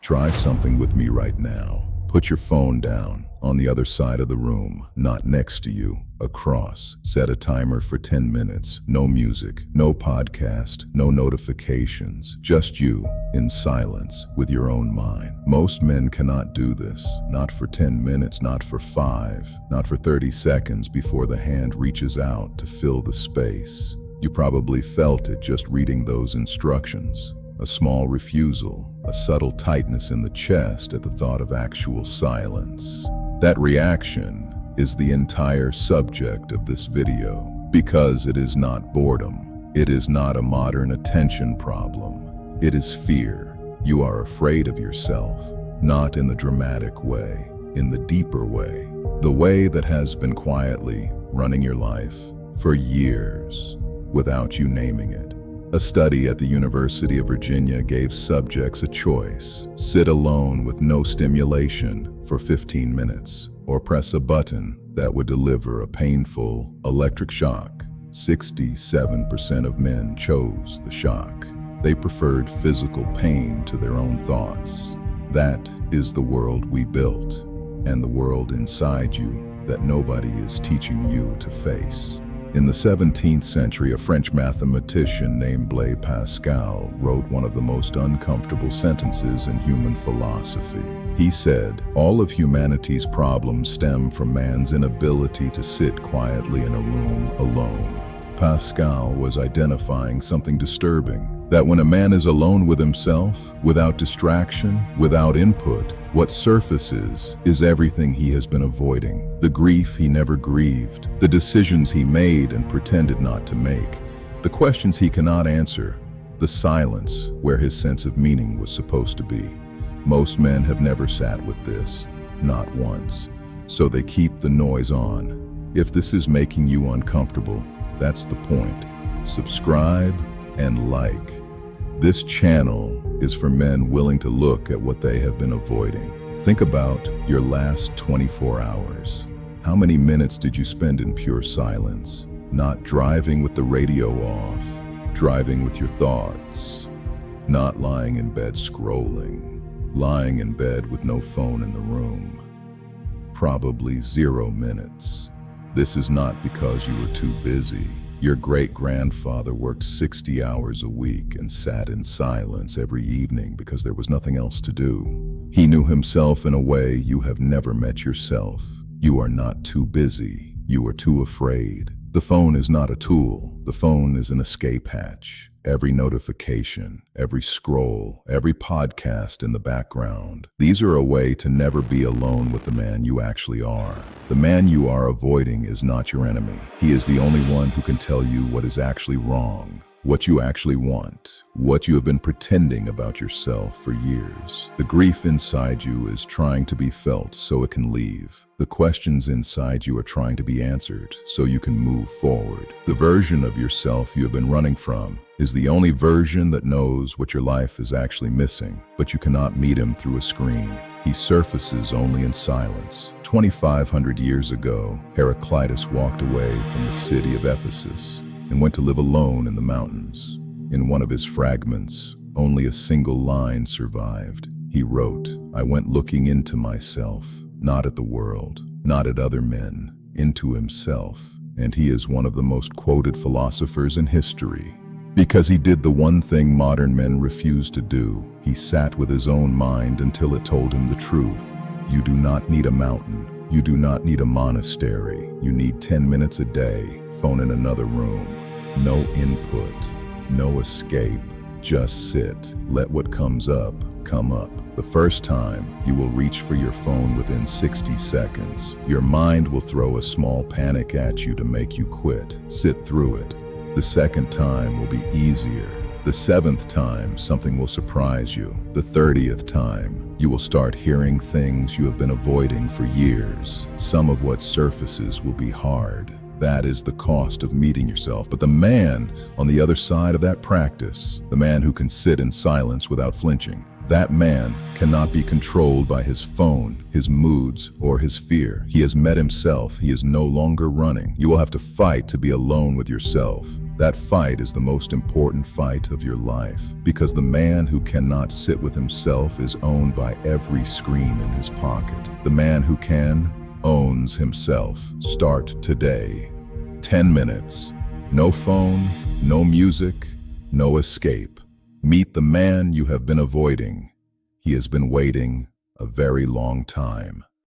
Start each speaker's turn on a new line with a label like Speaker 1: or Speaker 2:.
Speaker 1: Try something with me right now. Put your phone down, on the other side of the room, not next to you, across. Set a timer for 10 minutes. No music, no podcast, no notifications. Just you, in silence, with your own mind. Most men cannot do this. Not for 10 minutes, not for 5, not for 30 seconds before the hand reaches out to fill the space. You probably felt it just reading those instructions. A small refusal, a subtle tightness in the chest at the thought of actual silence. That reaction is the entire subject of this video, because it is not boredom. It is not a modern attention problem. It is fear. You are afraid of yourself, not in the dramatic way, in the deeper way, the way that has been quietly running your life for years without you naming it. A study at the University of Virginia gave subjects a choice: sit alone with no stimulation for 15 minutes, or press a button that would deliver a painful electric shock. 67% of men chose the shock. They preferred physical pain to their own thoughts. That is the world we built, and the world inside you that nobody is teaching you to face. In the 17th century, a French mathematician named Blaise Pascal wrote one of the most uncomfortable sentences in human philosophy. He said, "All of humanity's problems stem from man's inability to sit quietly in a room alone." Pascal was identifying something disturbing, that when a man is alone with himself, without distraction, without input, what surfaces is everything he has been avoiding, the grief he never grieved, the decisions he made and pretended not to make, the questions he cannot answer, the silence where his sense of meaning was supposed to be. Most men have never sat with this, not once, so they keep the noise on. If this is making you uncomfortable, that's the point. Subscribe and like. This channel is for men willing to look at what they have been avoiding. Think about your last 24 hours. How many minutes did you spend in pure silence? Not driving with the radio off, driving with your thoughts. Not lying in bed scrolling, lying in bed with no phone in the room. Probably 0 minutes. This is not because you were too busy. Your great-grandfather worked 60 hours a week and sat in silence every evening because there was nothing else to do. He knew himself in a way you have never met yourself. You are not too busy. You are too afraid. The phone is not a tool. The phone is an escape hatch. Every notification, every scroll, every podcast in the background. These are a way to never be alone with the man you actually are. The man you are avoiding is not your enemy. He is the only one who can tell you what is actually wrong, what you actually want, what you have been pretending about yourself for years. The grief inside you is trying to be felt so it can leave. The questions inside you are trying to be answered so you can move forward. The version of yourself you have been running from is the only version that knows what your life is actually missing, but you cannot meet him through a screen. He surfaces only in silence. 2,500 years ago, Heraclitus walked away from the city of Ephesus and went to live alone in the mountains. In one of his fragments, only a single line survived. He wrote, "I went looking into myself, not at the world, not at other men, into himself." And he is one of the most quoted philosophers in history. Because he did the one thing modern men refuse to do. He sat with his own mind until it told him the truth. You do not need a mountain. You do not need a monastery. You need 10 minutes a day, phone in another room. No input, no escape. Just sit. Let what comes up, come up. The first time, you will reach for your phone within 60 seconds. Your mind will throw a small panic at you to make you quit. Sit through it. The second time will be easier. The 7th time, something will surprise you. The 30th time, you will start hearing things you have been avoiding for years. Some of what surfaces will be hard. That is the cost of meeting yourself. But the man on the other side of that practice, the man who can sit in silence without flinching, that man cannot be controlled by his phone, his moods, or his fear. He has met himself. He is no longer running. You will have to fight to be alone with yourself. That fight is the most important fight of your life, because the man who cannot sit with himself is owned by every screen in his pocket. The man who can owns himself. Start today. 10 minutes. No phone, no music, no escape. Meet the man you have been avoiding. He has been waiting a very long time.